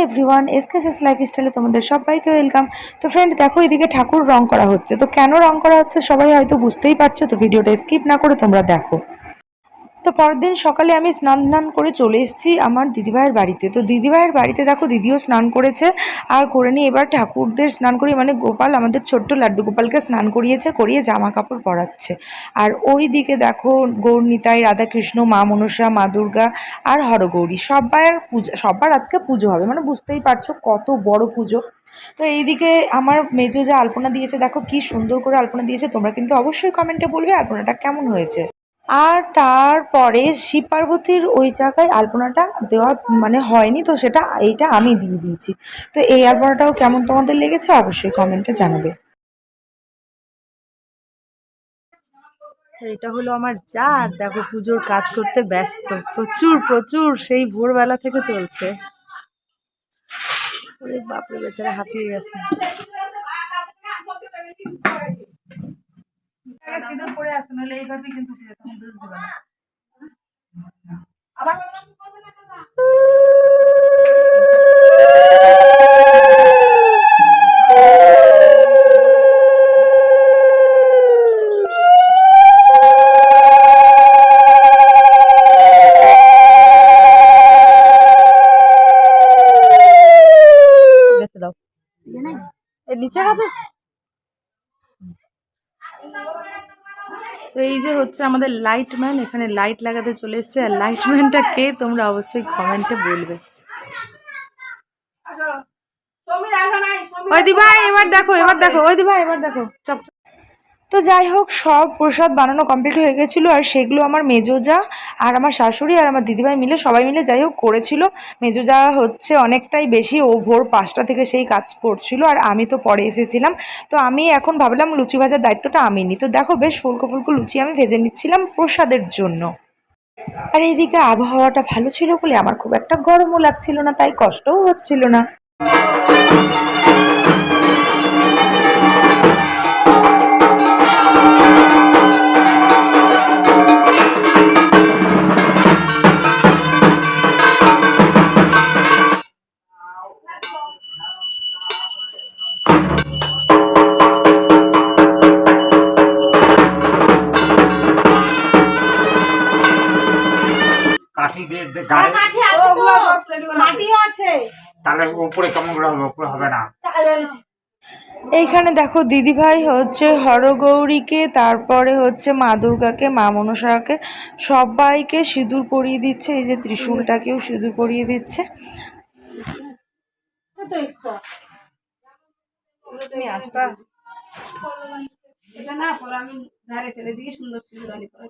Everyone, SKS লাইফস্টাইলে তোমাদের সবাইকে ওয়েলকাম। তো ফ্রেন্ড দেখো, এদিকে ঠাকুর রং করা হচ্ছে। তো কেন রং করা হচ্ছে সবাই হয়তো বুঝতেই পারছো, তো ভিডিওটা স্কিপ না করে তোমরা দেখো। তো পরের দিন সকালে আমি স্নান করে চলে এসেছি আমার দিদিভাইয়ের বাড়িতে। তো দিদিভাইয়ের বাড়িতে দেখো দিদিও স্নান করেছে, আর করে নিয়ে এবার ঠাকুরদের স্নান করিয়ে, মানে গোপাল, আমাদের ছোট্ট লাড্ডু গোপালকে স্নান করিয়ে জামা কাপড় পরাচ্ছে। আর ওই দিকে দেখো গৌরনিতাই, রাধাকৃষ্ণ, মা মনসা, মা দুর্গা আর হরগৌরী সবার আজকে পুজো হবে, মানে বুঝতেই পারছো কত বড় পুজো। তো এইদিকে আমার মেজো যা আলপনা দিয়েছে, দেখো কি সুন্দর করে আলপনা দিয়েছে। তোমরা কিন্তু অবশ্যই কমেন্টে বলবে আলপনাটা কেমন হয়েছে। আর তারপরে শিব পার্বতীর ওই জায়গায় আলপনাটা দেওয়া মানে হয়নি, তো এইটা আমি দিয়ে দিয়েছি। তো এই আলপনাটাও কেমন তোমাদের লেগেছে অবশ্যই কমেন্টে জানাবে। এটা হলো আমার যা, দেখো পুজোর কাজ করতে ব্যস্ত, প্রচুর প্রচুর সেই ভোরবেলা থেকে চলছে। ওরে বাপরে, বেচারা হাঁপিয়ে গেছে। সিঁদুর পরে আসো, নাহলে এইভাবেই কিন্তু তখন দোষ দেবে না। আবার দেখে দাও নিচে কাছে। তো এই যে হচ্ছে আমাদের লাইটম্যান, এখানে লাইট লাগাতে চলে এসছে। আর লাইটম্যানটা কে তোমরা অবশ্যই কমেন্টে বলবে। ওই দিভাই এবার দেখো, ওই দিভাই এবার দেখো। তো যাই হোক, সব প্রসাদ বানানো কমপ্লিট হয়ে গেছিলো, আর সেগুলো আমার মেজোজা আর আমার শাশুড়ি আর আমার দিদিভাই মিলে সবাই মিলে যাই হোক করেছিল। মেজোজা হচ্ছে অনেকটাই বেশি, ও ভোর 5টা থেকে সেই কাজ করছিল, আর আমি তো পরে এসেছিলাম। তো আমি এখন ভাবলাম লুচি ভাজার দায়িত্বটা আমি নিই। তো দেখো বেশ ফুলকো ফুলকো লুচি আমি ভেজে নিচ্ছিলাম প্রসাদের জন্য। আর এইদিকে আবহাওয়াটা ভালো ছিল বলে আমার খুব একটা গরমও লাগছিল না, তাই কষ্টও হচ্ছিল না। এইখানে দেখো দিদিভাই হচ্ছে হরগৌরীকে, তারপরে হচ্ছে মা দুর্গাকে, মা মনসাকে সবাইকে সিঁদুর পরিয়ে দিচ্ছে। এই যে ত্রিশূলটাকেও সিঁদুর পরিয়ে দিচ্ছে। তুমি আসবা না, পরে আমি ধারে ফেলে দিয়ে সুন্দর সিঁদুরানি করে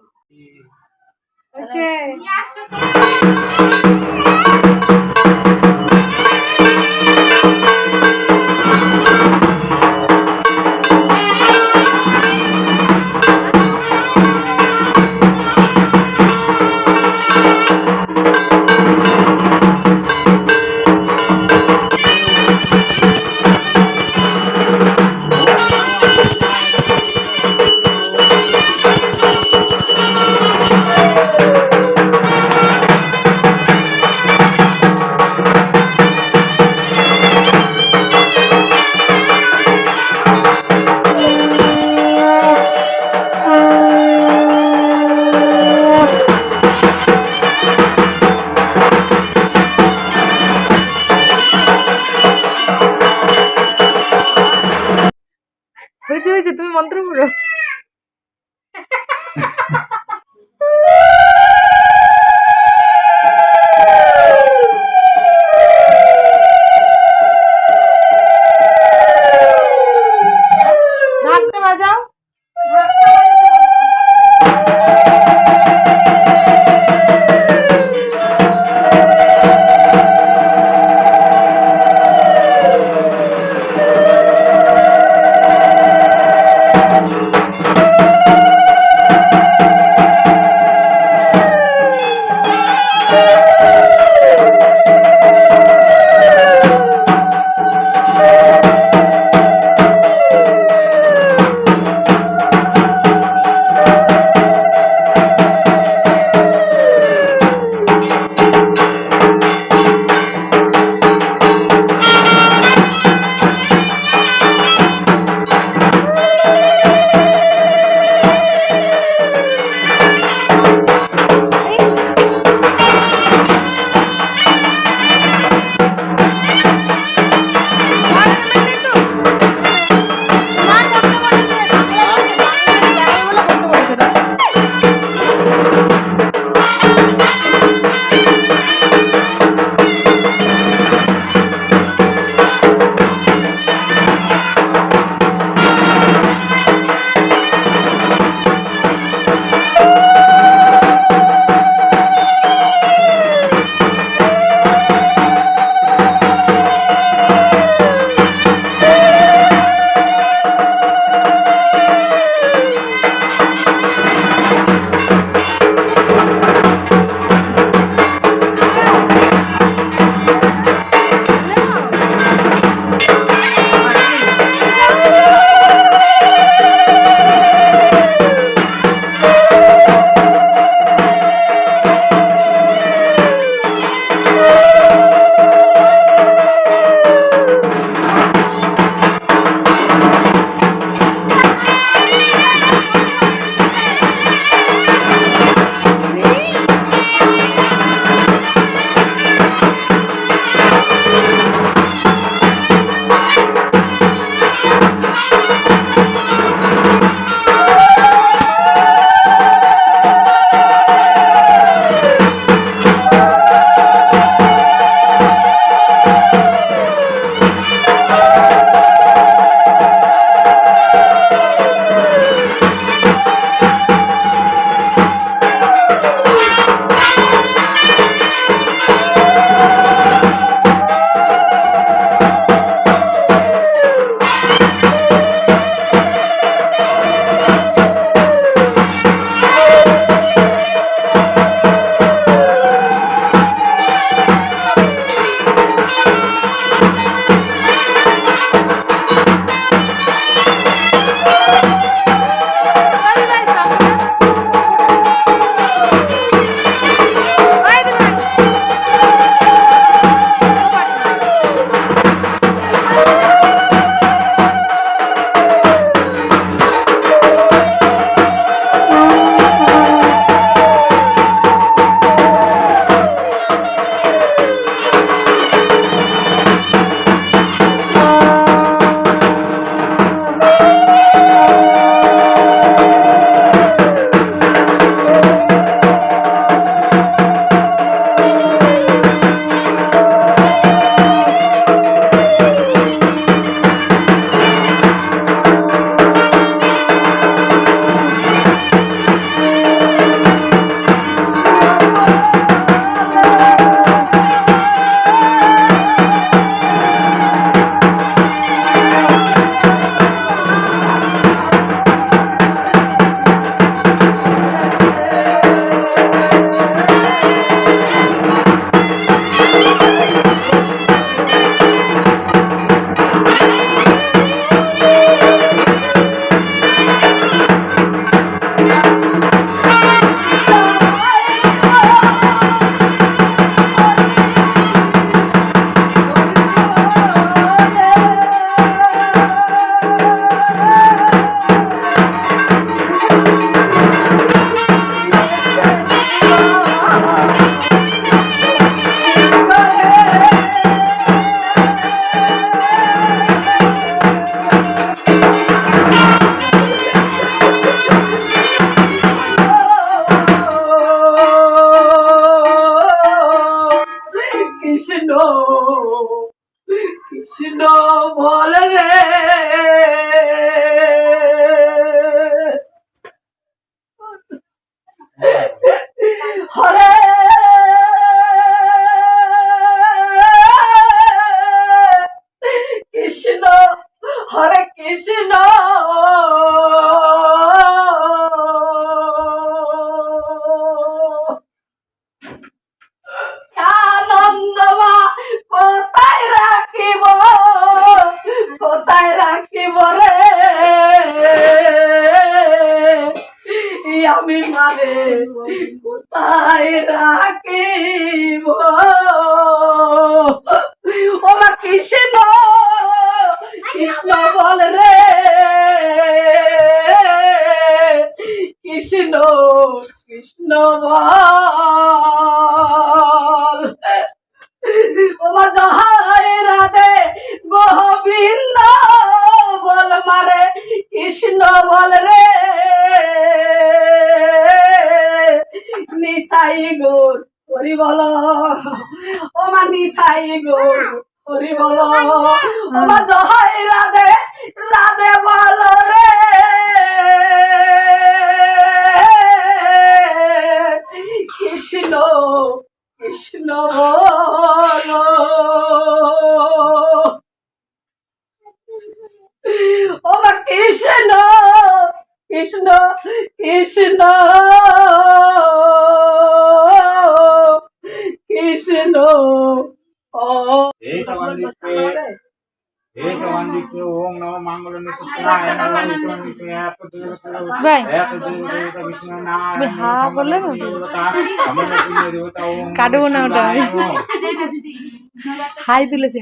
কৃষ্ণ বল রে হরে কৃষ্ণ হরে কৃষ্ণ আনন্দমা কোথায় রাখিব রে আমি মানে কোথায় রাখিব ওরা কৃষ্ণ কৃষ্ণ বল রে কৃষ্ণ কৃষ্ণ বল ওমা জহায় রাধে গোবিন্দ বল মারে কৃষ্ণ বল রে নিতাই গৌর হরি বল ওমা নিতাই গৌর হরি বল ওমা জহায় রাধে রাধে বল রে কৃষ্ণ কৃষ্ণ বল ওমা কৃষ্ণ কৃষ্ণ কৃষ্ণ কৃষ্ণ ও ওং নমঃ মঙ্গলং সুশীলায় নমঃ কাটবো না ওটা হাই তুলেছে।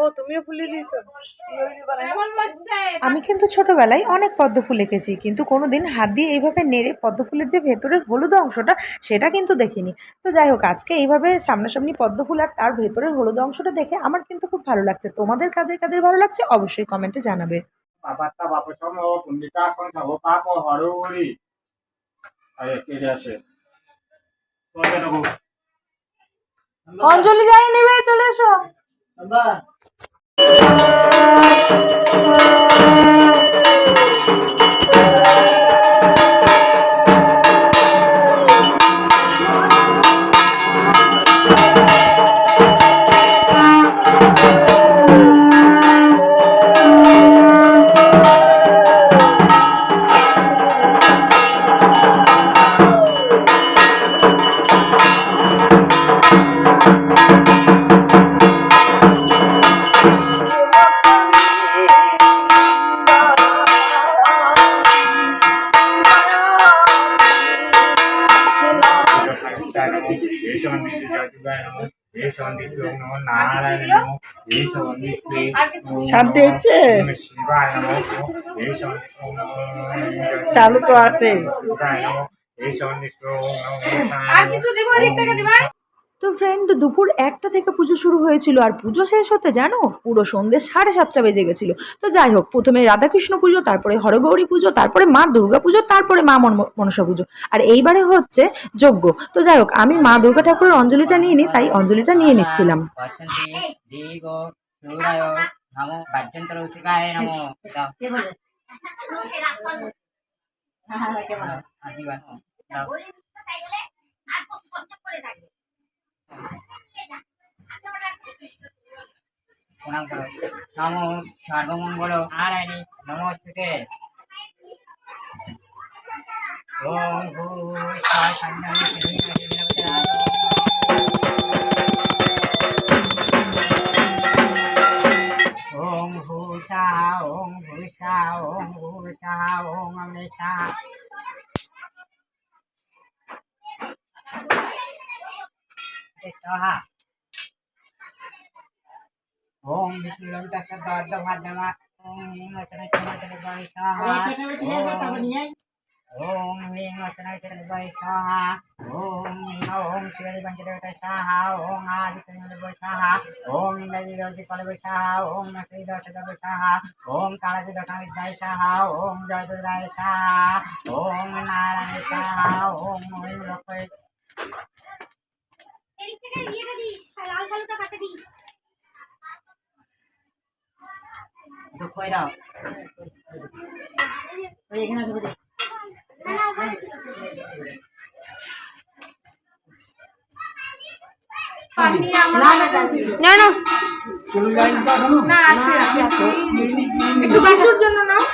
ও তুমিও ফুলে দিয়েছো? আমি কিন্তু ছোটবেলায় অনেক পদ্ম ফুল এঁকেছি, কিন্তু কোনোদিন হাত দিয়ে এইভাবে নেড়ে পদ্ম ফুলের যে ভেতরের হলুদ অংশটা সেটা কিন্তু দেখিনি। তো যাই হোক, আজকে এইভাবে সামনাসামনি পদ্ম ফুল আর তার ভেতরের হলুদ অংশটা দেখে আমার কিন্তু খুব ভালো লাগছে। তোমাদের কাদের কাদের ভালো লাগছে অবশ্যই কমেন্টে জানাবে। বাবাটা বাবা সম পুণ্ডিকা কোন সব পাপ হরুরি আরে কে আছে কোন দেবো অঞ্জলি যাই নেবে, চলে এসো। বাবা শান্তি হচ্ছে চালু তো আছে। তো ফ্রেন্ড, দুপুর 1টা থেকে পুজো শুরু হয়েছিল আর পুজো শেষ হতে জানো পুরো সন্ধ্যে 7:30 বেজে গেছিল। তো যাই হোক, প্রথমে রাধাকৃষ্ণ পুজো, তারপরে হরগৌরী পুজো, তারপরে মা দুর্গা পুজো, তারপরে মা মনসা পুজো, আর এইবারে হচ্ছে যজ্ঞ। তো যাই হোক, আমি মা দুর্গা ঠাকুরের অঞ্জলিটা নিয়ে নিই, তাই অঞ্জলিটা নিয়ে নিচ্ছিলাম। প্রণাম করো। নমো সর্বমঙ্গল নারায়ণী নমস্তুতে। ওম ভূষা ওম ভূষা ওম ভূষা ওম ভূষা ওম অমৃষা स्वाहा। ओम विष्णु ललिता सद्द भाद्रमा ओम वचन चले बाई स्वाहा। ओम ह्रीं वचन चले बाई स्वाहा। ओम शिवली पंचदेवता स्वाहा। ओम आदित्य बाई स्वाहा। ओम इंद्रजी देवती कल बाई स्वाहा। ओम श्री दश बाई स्वाहा। ओम कालजी दशा विद्याय स्वाहा। ओम जय दुर्गाय स्वाहा। ओम नारायण स्वाहा। ओम मोहिनी लोके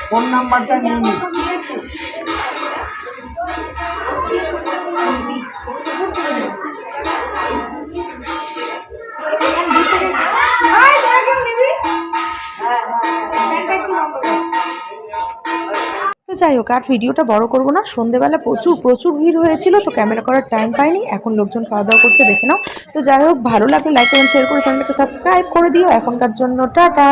ফোন নাম্বারটা নিয়ে নিন। তো যাই হোক, আর ভিডিওটা বড় করবো না, সন্ধেবেলা প্রচুর ভিড় হয়েছিল, তো ক্যামেরা করার টাইম পাইনি। এখন লোকজন খাওয়া দাওয়া করছে, দেখে নাও। তো যাই হোক, ভালো লাগলে লাইক কমেন্ট শেয়ার করে চ্যানেলটাকে সাবস্ক্রাইব করে দিও। এখনকার জন্য টাটা।